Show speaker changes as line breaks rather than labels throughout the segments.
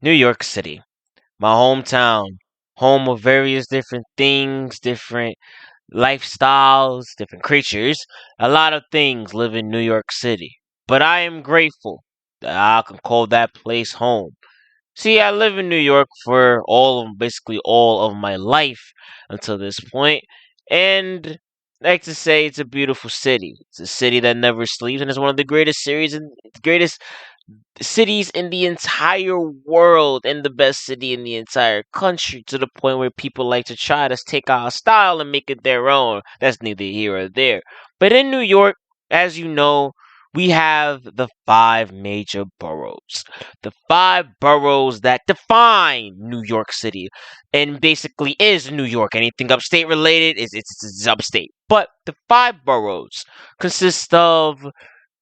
New York City, my hometown, home of various different things, different lifestyles, different creatures. A lot of things live in New York City. But I am grateful that I can call that place home. See, I live in New York for basically all of my life until this point, and I like to say it's a beautiful city. It's a city that never sleeps, and it's one of the greatest series and greatest cities in the entire world, and the best city in the entire country, to the point where people like to try to take our style and make it their own. That's neither here or there. But in New York, as you know, we have the five major boroughs. The five boroughs that define New York City and basically is New York. Anything upstate related is upstate. But the five boroughs consist of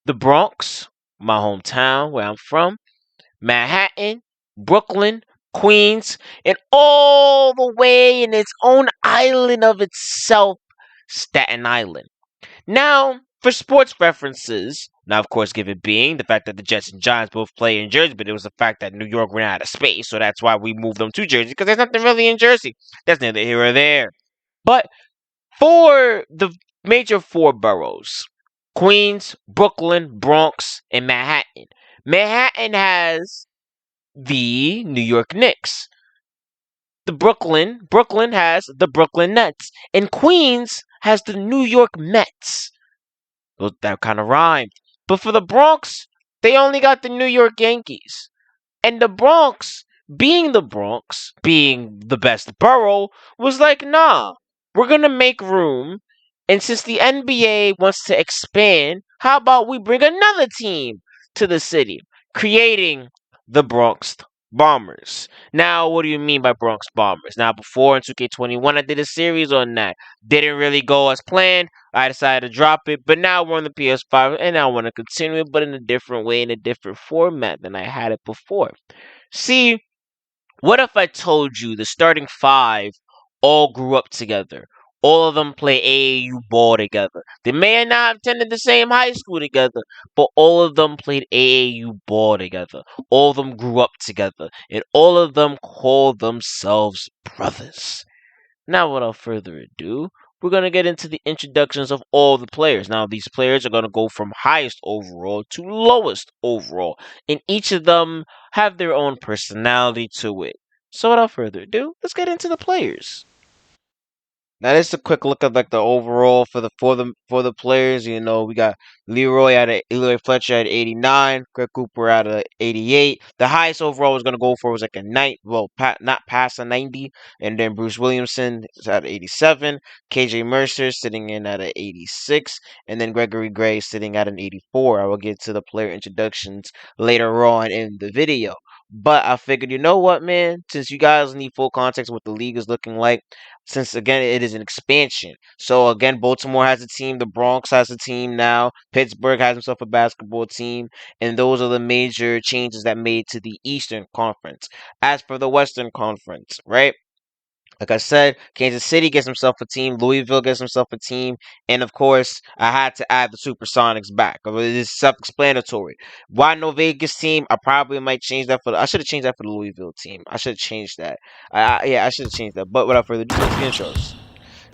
the Bronx, my hometown where I'm from, Manhattan, Brooklyn, Queens, and all the way in its own island of itself, Staten Island. Now, for sports references, now of course, give it being the fact that the Jets and Giants both play in Jersey, but it was the fact that New York ran out of space, so that's why we moved them to Jersey, because there's nothing really in Jersey. That's neither here or there. But for the major four boroughs, Queens, Brooklyn, Bronx, and Manhattan. Manhattan has the New York Knicks. Brooklyn has the Brooklyn Nets. And Queens has the New York Mets. Well, that kind of rhymed. But for the Bronx, they only got the New York Yankees. And the Bronx, being the best borough, was like, nah, we're gonna make room. And since the NBA wants to expand, how about we bring another team to the city, creating the Bronx Bombers. Now, what do you mean by Bronx Bombers? Now, before in 2K21, I did a series on that. Didn't really go as planned. I decided to drop it, but now we're on the PS5, and I want to continue it, but in a different way, in a different format than I had it before. See, what if I told you the starting five all grew up together? All of them play AAU ball together. They may not have attended the same high school together, but all of them played AAU ball together. All of them grew up together, and all of them call themselves brothers. Now, without further ado, we're going to get into the introductions of all the players. Now, these players are going to go from highest overall to lowest overall, and each of them have their own personality to it. So, without further ado, let's get into the players. Now this is a quick look at like the overall for the players. You know, we got Leroy Fletcher at 89, Greg Cooper at a 88. The highest overall was gonna go for was like a 90, well, not past a 90, and then Bruce Williamson is at 87, KJ Mercer sitting in at an 86, and then Gregory Gray sitting at an 84. I will get to the player introductions later on in the video. But I figured, you know what, man? Since you guys need full context of what the league is looking like, since again it is an expansion. So again, Baltimore has a team, the Bronx has a team now, Pittsburgh has himself a basketball team, and those are the major changes that made to the Eastern Conference. As for the Western Conference, right? Like I said, Kansas City gets himself a team, Louisville gets himself a team, and of course, I had to add the Supersonics back. It is self-explanatory. Why no Vegas team? I probably might change that I should have changed that for the Louisville team. I should have changed that. Yeah, I should have changed that. But without further ado, let's get intros.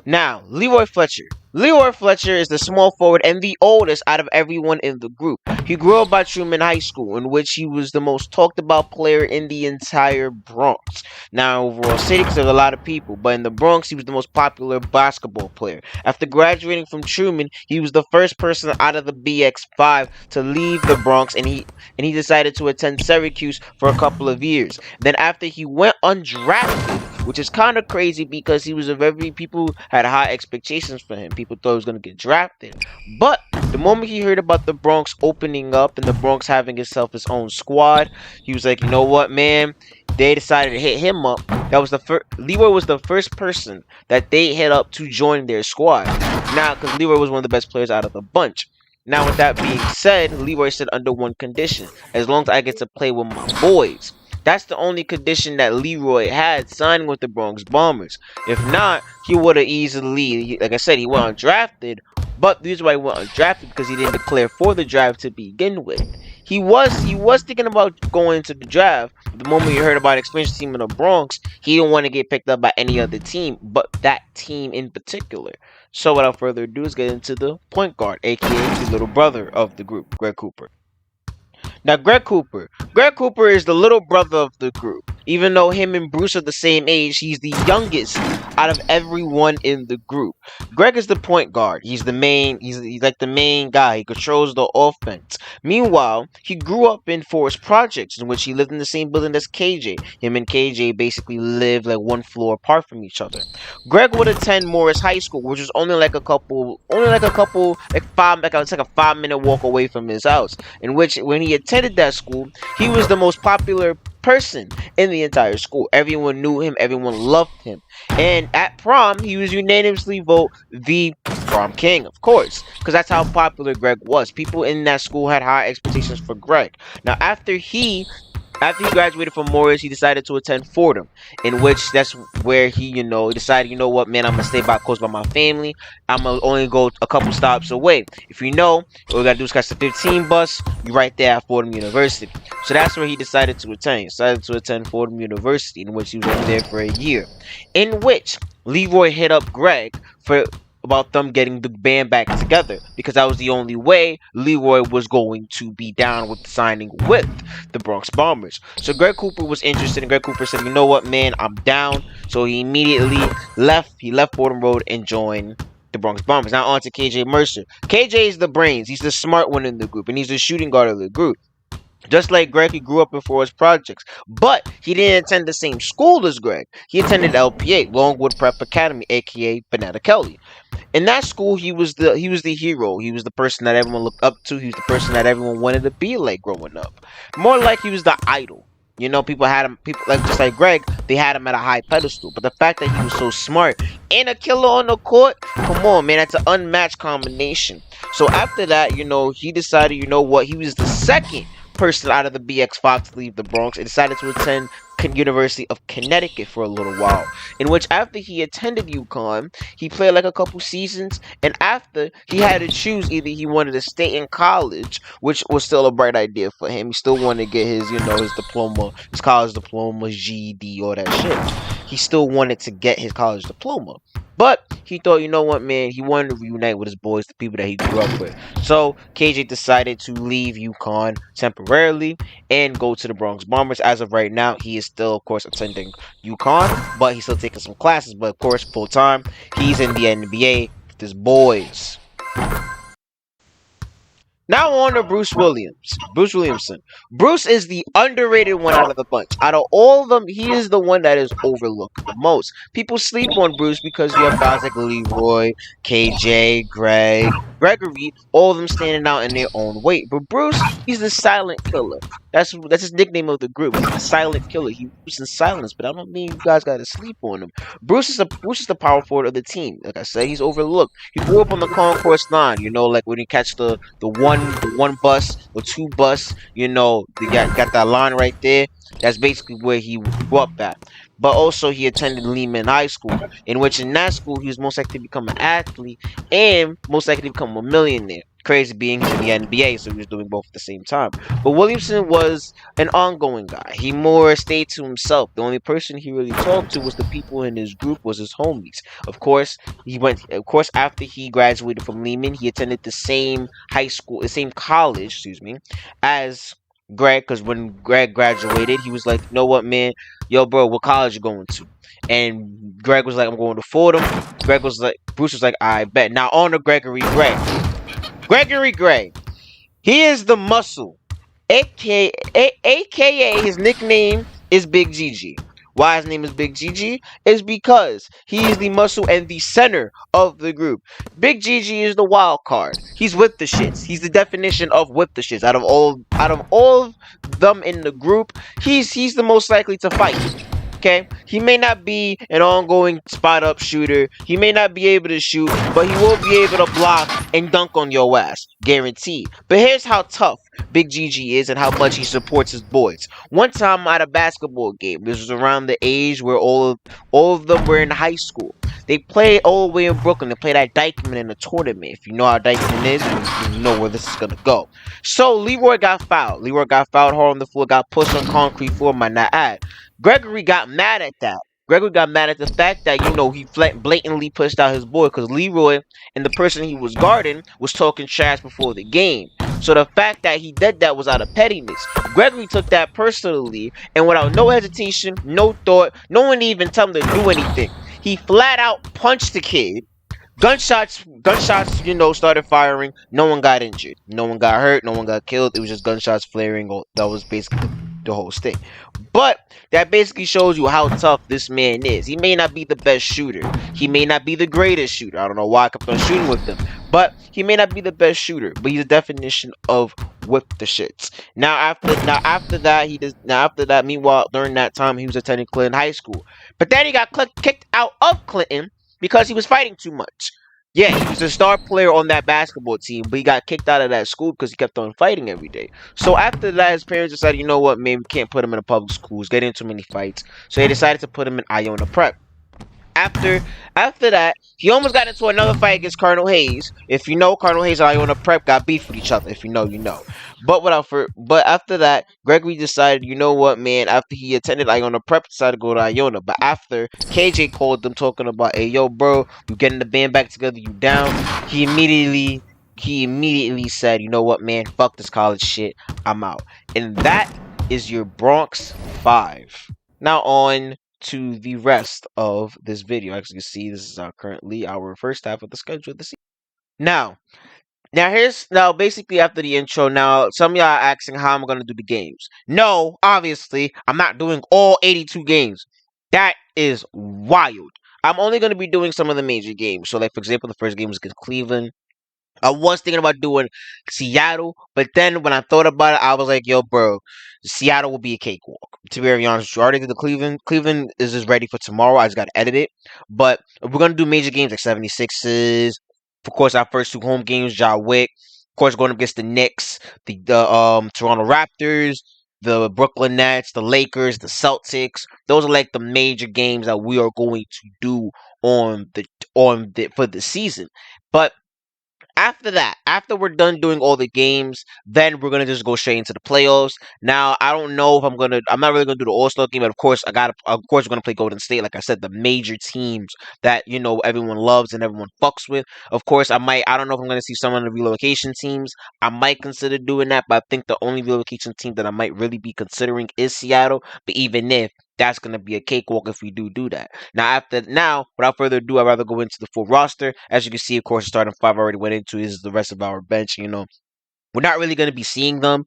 Now, Leroy Fletcher. Leroy Fletcher is the small forward and the oldest out of everyone in the group. He grew up at Truman High School, in which he was the most talked about player in the entire Bronx. Now, overall city, because there's a lot of people, but in the Bronx, he was the most popular basketball player. After graduating from Truman, he was the first person out of the BX5 to leave the Bronx, and he decided to attend Syracuse for a couple of years. Then after he went undrafted, which is kind of crazy because he was people had high expectations for him. People thought he was going to get drafted. But the moment he heard about the Bronx opening up and the Bronx having itself its own squad, he was like, you know what, man? They decided to hit him up. That was Leroy was the first person that they hit up to join their squad. Now, because Leroy was one of the best players out of the bunch. Now, with that being said, Leroy said under one condition: as long as I get to play with my boys. That's the only condition that Leroy had signing with the Bronx Bombers. If not, he would have easily, like I said, he went undrafted. But the reason why he went undrafted because he didn't declare for the draft to begin with. he was thinking about going to the draft. But the moment he heard about expansion team in the Bronx, he didn't want to get picked up by any other team, but that team in particular. So without further ado, let's get into the point guard, aka the little brother of the group, Greg Cooper. Now, Greg Cooper is the little brother of the group. Even though him and Bruce are the same age, he's the youngest out of everyone in the group. Greg is the point guard. He's the main. He's like the main guy. He controls the offense. Meanwhile, he grew up in Forest Projects, in which he lived in the same building as KJ. Him and KJ basically lived like one floor apart from each other. Greg would attend Morris High School, which was like five, like it's like a 5 minute walk away from his house. In which, when he attended that school, he was the most popular person in the entire school. Everyone knew him, everyone loved him. And at prom, he was unanimously voted the prom king, of course, because that's how popular Greg was. People in that school had high expectations for Greg. Now, after he graduated from Morris, he decided to attend Fordham, in which that's where he decided, what, man, I'm gonna stay close by my family. I'm gonna only go a couple stops away. If you know, all we gotta do is catch the 15 bus. You're right there at Fordham University. So that's where he decided to attend. He decided to attend Fordham University, in which he was only there for a year. In which Leroy hit up Greg for about them getting the band back together, because that was the only way Leroy was going to be down with signing with the Bronx Bombers. So Greg Cooper was interested, and Greg Cooper said, "You know what, man, I'm down." So he immediately left. He left Fordham Road and joined the Bronx Bombers. Now on to KJ Mercer. KJ is the brains. He's the smart one in the group, and he's the shooting guard of the group. Just like Greg, he grew up in Forest Projects, but he didn't attend the same school as Greg. He attended LPA, Longwood Prep Academy, aka Banana Kelly. In that school, he was the hero. He was the person that everyone looked up to. He was the person that everyone wanted to be like growing up. More like he was the idol. People had him. People like just like Greg, they had him at a high pedestal. But the fact that he was so smart and a killer on the court, come on, man, that's an unmatched combination. So after that, he decided, what, he was the second person out of the BX5 to leave the Bronx and decided to attend University of Connecticut for a little while, in which after he attended UConn, he played like a couple seasons, and after he had to choose, either he wanted to stay in college, which was still a bright idea for him. He still wanted to get his diploma, his college diploma, GED, all that shit. He still wanted to get his college diploma. But he thought, you know what, man, he wanted to reunite with his boys, the people that he grew up with. So KJ decided to leave UConn temporarily and go to the Bronx Bombers. As of right now, he is still, of course, attending UConn, but he's still taking some classes. But of course, full time, he's in the NBA with his boys. Now on to Bruce Williamson. Bruce is the underrated one out of the bunch. Out of all of them, he is the one that is overlooked the most. People sleep on Bruce because you have guys like Leroy, KJ, Gregory, all of them standing out in their own weight. But Bruce, he's the silent killer. That's his nickname of the group. He's the silent killer. He moves in silence, but I don't mean you guys gotta sleep on him. Bruce is the power forward of the team. Like I said, he's overlooked. He grew up on the concourse line. Like when you catch the one bus or two bus. They got that line right there. That's basically where he grew up at. But also he attended Lehman High School, in that school he was most likely to become an athlete and most likely to become a millionaire. Crazy being he's in the NBA, so he was doing both at the same time. But Williamson was an ongoing guy. He more stayed to himself. The only person he really talked to was the people in his group, was his homies. Of course, after he graduated from Lehman, he attended the same college, as Greg, because when Greg graduated, he was like, you know what, man, yo, bro, what college you going to? And Greg was like, I'm going to Fordham. Bruce was like, I bet. Now on to Gregory Gray. He is the muscle, aka his nickname is Big GG. Why his name is Big GG is because he is the muscle and the center of the group. Big GG is the wild card. He's with the shits. He's the definition of with the shits. Out of all of them in the group, he's the most likely to fight. Okay, he may not be an ongoing spot-up shooter. He may not be able to shoot, but he will be able to block and dunk on your ass, guaranteed. But here's how tough Big GG is and how much he supports his boys. One time at a basketball game, this was around the age where all of them were in high school. They play all the way in Brooklyn. They play that Dykeman in the tournament. If you know how Dykeman is, then you know where this is gonna go. So Leroy got fouled. Leroy got fouled hard on the floor, got pushed on concrete floor, might not add. Gregory got mad at that. Gregory got mad at the fact that, he blatantly pushed out his boy because Leroy and the person he was guarding was talking trash before the game. So the fact that he did that was out of pettiness. Gregory took that personally, and without no hesitation, no thought, no one even tell him to do anything. He flat out punched the kid. Gunshots, started firing. No one got injured. No one got hurt. No one got killed. It was just gunshots flaring. That was basically the whole thing. But that basically shows you how tough this man is. He may not be the best shooter. He may not be the greatest shooter. I don't know why I kept on shooting with him. But he may not be the best shooter. But he's a definition of whip the shits. After that, meanwhile, during that time, he was attending Clinton High School. But then he got kicked out of Clinton because he was fighting too much. Yeah, he was a star player on that basketball team, but he got kicked out of that school because he kept on fighting every day. So after that, his parents decided, you know what, maybe we can't put him in a public school. He's getting too many fights. So they decided to put him in Iona Prep. After that, he almost got into another fight against Cardinal Hayes. If you know, Cardinal Hayes and Iona Prep got beef with each other. If you know, you know. But after that, Gregory decided, you know what, man, after he attended Iona Prep, decided to go to Iona. But after KJ called them talking about, hey, yo, bro, you getting the band back together, you down? He immediately said, you know what, man, fuck this college shit, I'm out. And that is your Bronx 5. Now on to the rest of this video. As you can see, this is currently our first half of the schedule of the season. Now basically after the intro, now some of y'all are asking how I'm gonna do the games. No, obviously, I'm not doing all 82 games. That is wild. I'm only gonna be doing some of the major games. So, like for example, the first game was against Cleveland. I was thinking about doing Seattle, but then when I thought about it, I was like, yo, bro, Seattle will be a cakewalk. To be very honest, with you already did the Cleveland. Cleveland is just ready for tomorrow. I just got to edit it. But we're going to do major games like 76ers. Of course, our first two home games, John Wick. Of course, going up against the Knicks, the Toronto Raptors, the Brooklyn Nets, the Lakers, the Celtics. Those are like the major games that we are going to do for the season. But after that, after we're done doing all the games, then we're gonna just go straight into the playoffs. Now, I don't know if I'm not really gonna do the All-Star game, but of course we're gonna play Golden State. Like I said, the major teams that, everyone loves and everyone fucks with. Of course, I don't know if I'm gonna see some of the relocation teams. I might consider doing that, but I think the only relocation team that I might really be considering is Seattle. But even if, that's gonna be a cakewalk if we do that. Now, without further ado, I'd rather go into the full roster. As you can see, of course, the starting five I already went into is the rest of our bench. We're not really going to be seeing them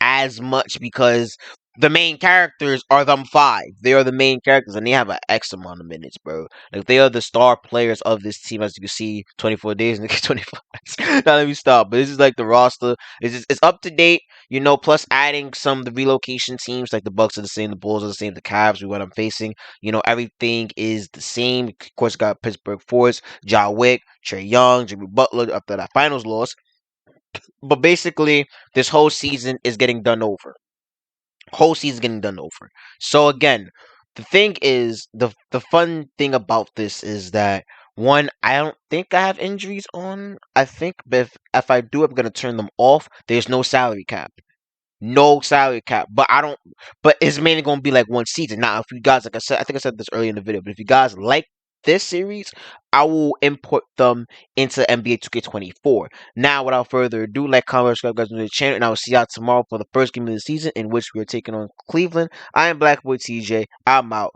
as much because the main characters are them five. They are the main characters, and they have an X amount of minutes, bro. Like, they are the star players of this team. As you can see, 24 days and 24 hours. Now, let me stop. But this is like the roster. It's up to date, plus adding some of the relocation teams. Like, the Bucks are the same, the Bulls are the same, the Cavs, what I'm facing. Everything is the same. Of course, got Pittsburgh Force, John Wick, Trae Young, Jimmy Butler after that finals loss. But basically, this whole season is getting done over. So again, the thing is, the fun thing about this is that, one, I don't think I have injuries on. I think if I do, I'm gonna turn them off. There's no salary cap. No salary cap, but it's mainly gonna be like one season. Now, if you guys, like I said, I think I said this earlier in the video, but if you guys like this series, I will import them into NBA 2K24. Now, without further ado, like, comment, subscribe, guys, to the channel, and I will see y'all tomorrow for the first game of the season, in which we are taking on Cleveland. I am Black Boy TJ. I'm out.